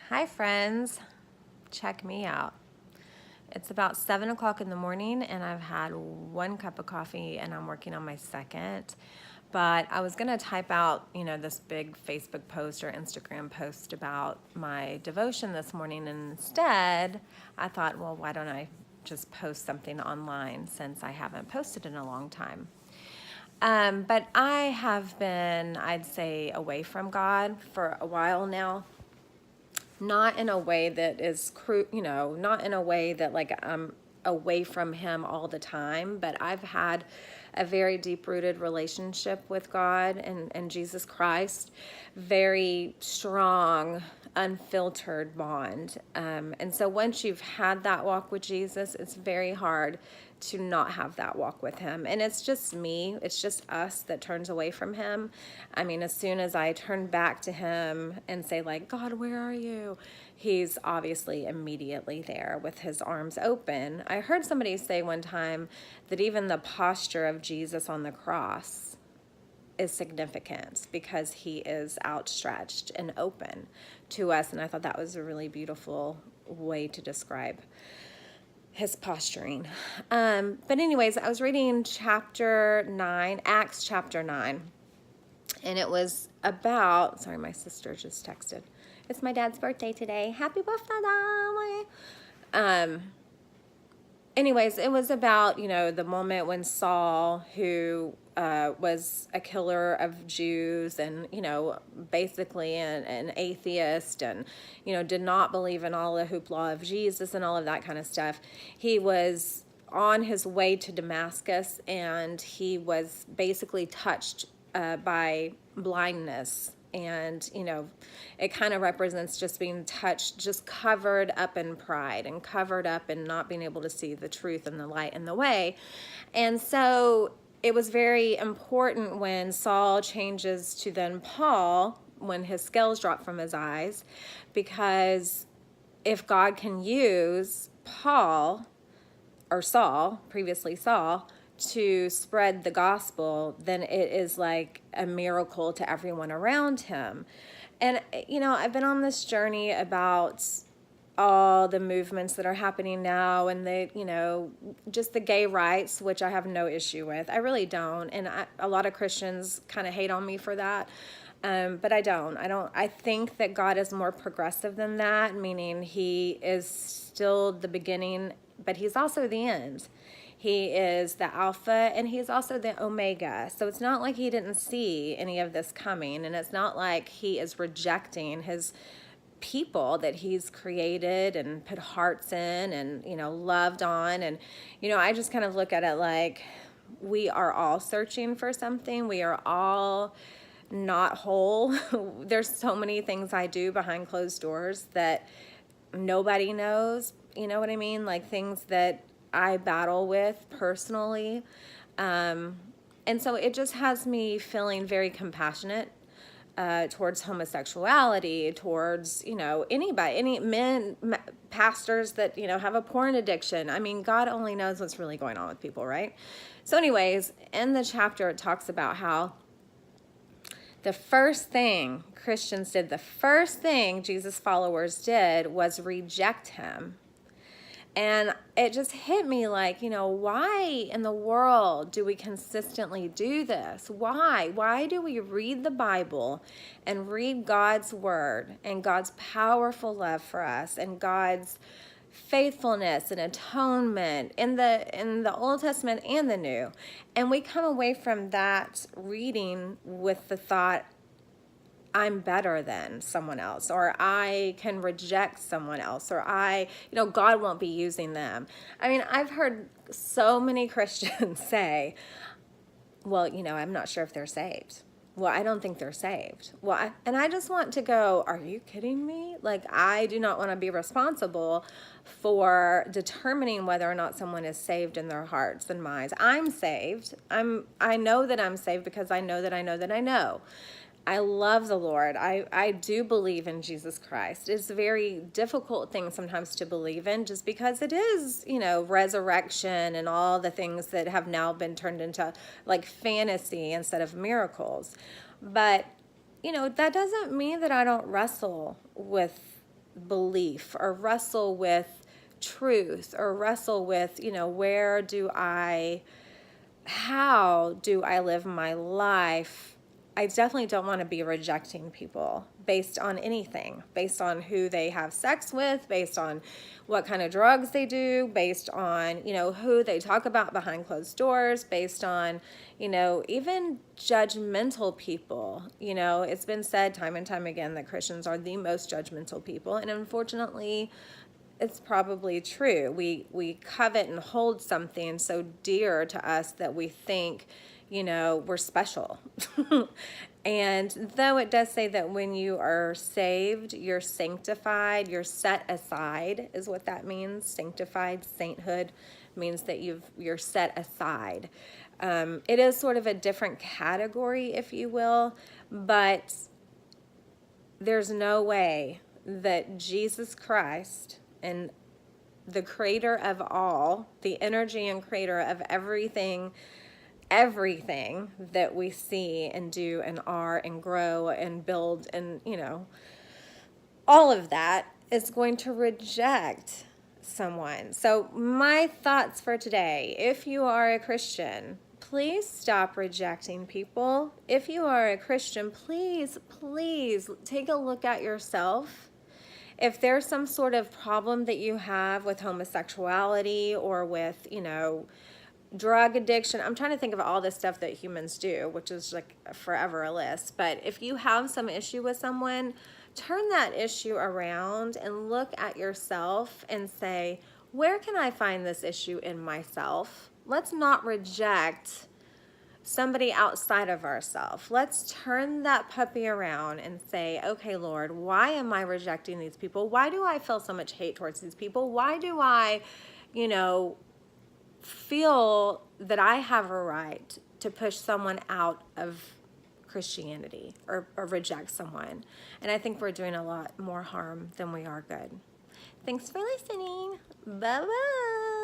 Hi friends, check me out. It's about 7 o'clock in the morning and I've had one cup of coffee and I'm working on my second. But I was gonna type out, this big Facebook post or Instagram post about my devotion this morning, and instead I thought, well, why don't I just post something online since I haven't posted in a long time. But I have been, I'd say, away from God for a while now. Not in a way that is not in a way that like I'm away from him all the time, but I've had a very deep rooted relationship with God and Jesus Christ, very strong, unfiltered bond. And so once you've had that walk with Jesus, it's very hard to not have that walk with him. And it's just me, it's just us that turns away from him. I mean, as soon as I turn back to him and say like, God, where are you? He's obviously immediately there with his arms open. I heard somebody say one time that even the posture of Jesus on the cross is significant because he is outstretched and open to us. And I thought that was a really beautiful way to describe his posturing. But anyways, I was reading chapter 9, Acts chapter 9. And it was about, sorry, my sister just texted. It's my dad's birthday today. Happy birthday, Daddy. Anyways, it was about, the moment when Saul, who was a killer of Jews and, basically an atheist and, did not believe in all the hoopla of Jesus and all of that kind of stuff. He was on his way to Damascus and he was basically touched by blindness. And, it kind of represents just being touched, just covered up in pride and covered up in not being able to see the truth and the light and the way. And so it was very important when Saul changes to then Paul, when his scales drop from his eyes, because if God can use Paul or Saul, previously Saul, to spread the gospel, then it is like a miracle to everyone around him. And, I've been on this journey about all the movements that are happening now and just the gay rights, which I have no issue with. I really don't. And a lot of Christians kind of hate on me for that. But I don't. I think that God is more progressive than that, meaning he is still the beginning, but he's also the end. He is the Alpha and he's also the Omega. So it's not like he didn't see any of this coming, and it's not like he is rejecting his people that he's created and put hearts in and, loved on. And, I just kind of look at it like we are all searching for something. We are all not whole. There's so many things I do behind closed doors that nobody knows. You know what I mean? Like things that I battle with personally. And so it just has me feeling very compassionate towards homosexuality, towards, anybody, any men, pastors that, have a porn addiction. I mean, God only knows what's really going on with people, right? So anyways, in the chapter, it talks about how the first thing Christians did, the first thing Jesus' followers did was reject him. And it just hit me like, why in the world do we consistently do this? Why? Why do we read the Bible and read God's word and God's powerful love for us and God's faithfulness and atonement in the Old Testament and the New, and we come away from that reading with the thought, I'm better than someone else, or I can reject someone else, or God won't be using them. I mean, I've heard so many Christians say, well, I'm not sure if they're saved. Well, I don't think they're saved. Well, and I just want to go, are you kidding me? Like, I do not want to be responsible for determining whether or not someone is saved in their hearts and minds. I'm saved. I know that I'm saved because I know that I know that I know. I love the Lord. I do believe in Jesus Christ. It's a very difficult thing sometimes to believe in just because it is, resurrection and all the things that have now been turned into like fantasy instead of miracles. But, that doesn't mean that I don't wrestle with belief, or wrestle with truth, or wrestle with, how do I live my life, I definitely don't want to be rejecting people based on anything, based on who they have sex with, based on what kind of drugs they do, based on, who they talk about behind closed doors, based on, even judgmental people. It's been said time and time again that Christians are the most judgmental people. And unfortunately, it's probably true. We covet and hold something so dear to us that we think, we're special. And though it does say that when you are saved, you're sanctified, you're set aside, is what that means. Sanctified, sainthood means that you're set aside. It is sort of a different category, if you will, but there's no way that Jesus Christ, and the creator of all, the energy and creator of everything that we see and do and are and grow and build and, all of that, is going to reject someone. So my thoughts for today: if you are a Christian, please stop rejecting people. If you are a Christian, please take a look at yourself. If there's some sort of problem that you have with homosexuality or with, drug addiction, I'm trying to think of all this stuff that humans do, which is like forever a list. But if you have some issue with someone, turn that issue around and look at yourself and say, where can I find this issue in myself? Let's not reject somebody outside of ourselves. Let's turn that puppy around and say, okay, Lord, why am I rejecting these people? Why do I feel so much hate towards these people? Why do I, feel that I have a right to push someone out of Christianity or reject someone? And I think we're doing a lot more harm than we are good. Thanks for listening. Bye-bye.